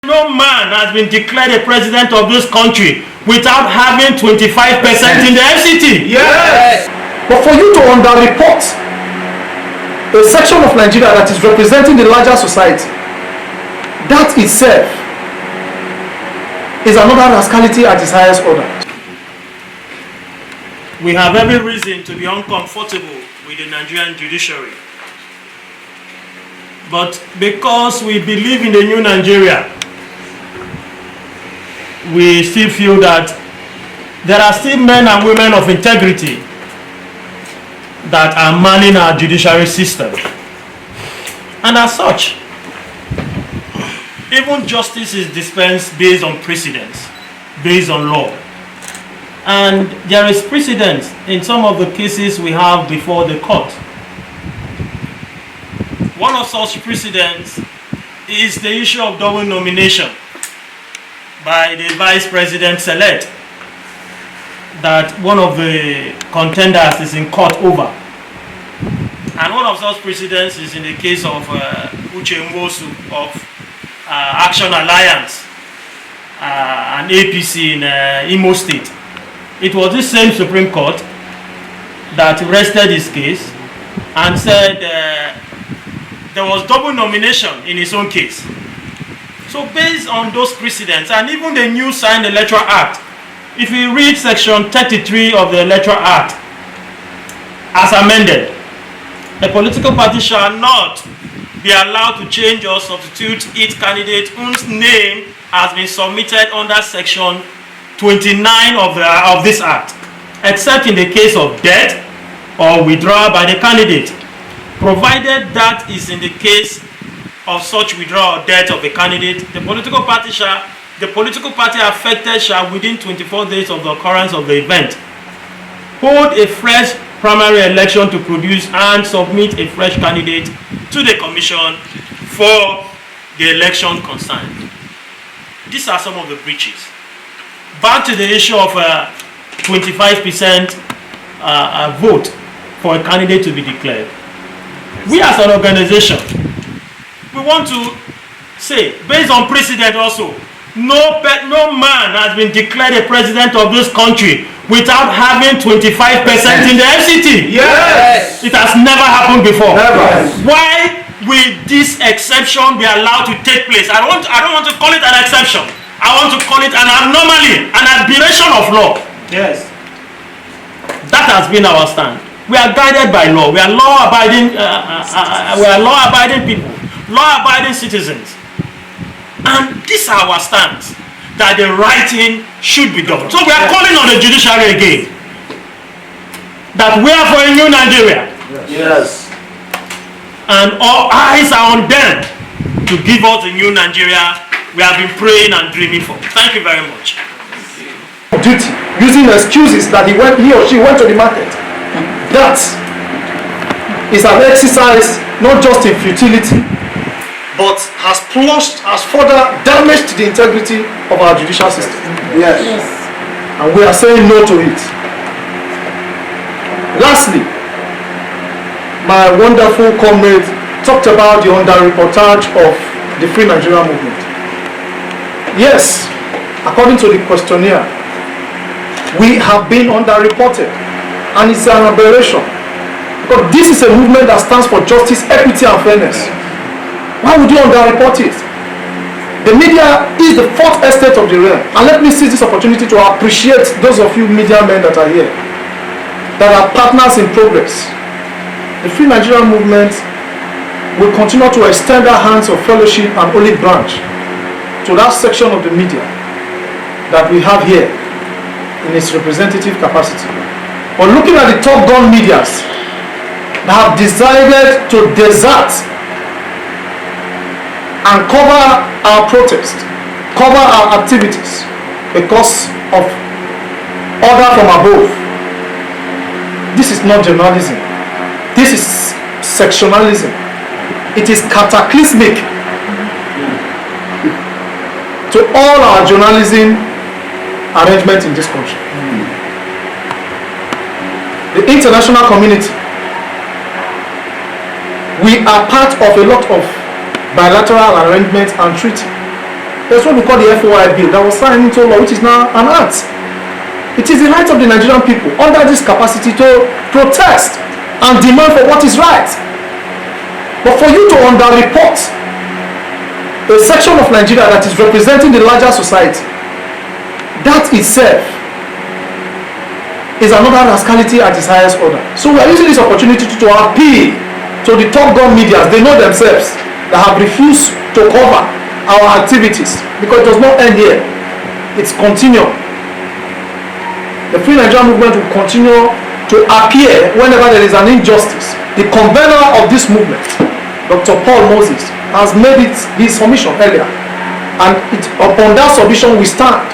No man has been declared a president of this country without having 25% in the FCT. Yes. But for you to underreport a section of Nigeria that is representing the larger society, that itself is another rascality at its highest order. We have every reason to be uncomfortable with the Nigerian judiciary. But because we believe in the new Nigeria, we still feel that there are still men and women of integrity that are manning our judiciary system. And as such, even justice is dispensed based on precedents, based on law. And there is precedence in some of the cases we have before the court. One of such precedents is the issue of double nomination by the Vice President-elect that one of the contenders is in court over. And one of such precedents is in the case of Uche Mwosu of Action Alliance, an APC in Imo State. It was this same Supreme Court that rested his case and said there was double nomination in his own case. So based on those precedents and even the new signed Electoral Act, if you read section 33 of the Electoral Act as amended, a political party shall not be allowed to change or substitute its candidate whose name has been submitted under section 29 of this act, except in the case of death or withdrawal by the candidate, provided that is in the case of such withdrawal or death of a candidate, the political party affected shall, within 24 days of the occurrence of the event, hold a fresh primary election to produce and submit a fresh candidate to the commission for the election concerned. These are some of the breaches. Back to the issue of 25% vote for a candidate to be declared. We as an organization, we want to say, based on precedent also, no man has been declared a president of this country without having 25% in the FCT. Yes. It has never happened before. Never. Why will this exception be allowed to take place? I don't want to call it an exception. I want to call it an anomaly, an aberration of law. Yes. That has been our stand. We are guided by law. We are law-abiding. We are law-abiding people, law-abiding citizens, and this is our stance, that the right thing should be done. So we are calling on the judiciary again, that we are for a new Nigeria. Yes. And all eyes are on them to give us the new Nigeria we have been praying and dreaming for. Thank you very much. Duty, using excuses that he or she went to the market. That is an exercise not just in futility, but has further damaged the integrity of our judicial system. Yes. And we are saying no to it. Lastly, my wonderful comrade talked about the underreportage of the Free Nigeria movement. Yes, according to the questionnaire, we have been underreported, and it's an aberration. Because this is a movement that stands for justice, equity, and fairness. Why would you underreport it? The media is the fourth estate of the realm, and let me seize this opportunity to appreciate those of you media men that are here, that are partners in progress. The Free Nigeria movement will continue to extend our hands of fellowship and olive branch to that section of the media that we have here in its representative capacity. But looking at the top gun medias that have decided to desert and cover our protest, cover our activities because of order from above, this is not journalism. This is sectionalism. It is cataclysmic to all our journalism arrangements in this country. The international community, we are part of a lot of bilateral arrangements and treaties. There's what we call the FOI bill that was signed into law, which is now an act. It is the right of the Nigerian people under this capacity to protest and demand for what is right. But for you to underreport a section of Nigeria that is representing the larger society, that itself is another rascality at its highest order. So we are using this opportunity to appeal to the top gun media. They know themselves that have refused to cover our activities, because it does not end here. It's continual. The Free Nigerian movement will continue to appear whenever there is an injustice. The convener of this movement, Dr. Paul Moses, has made it his submission earlier, and upon that submission we stand.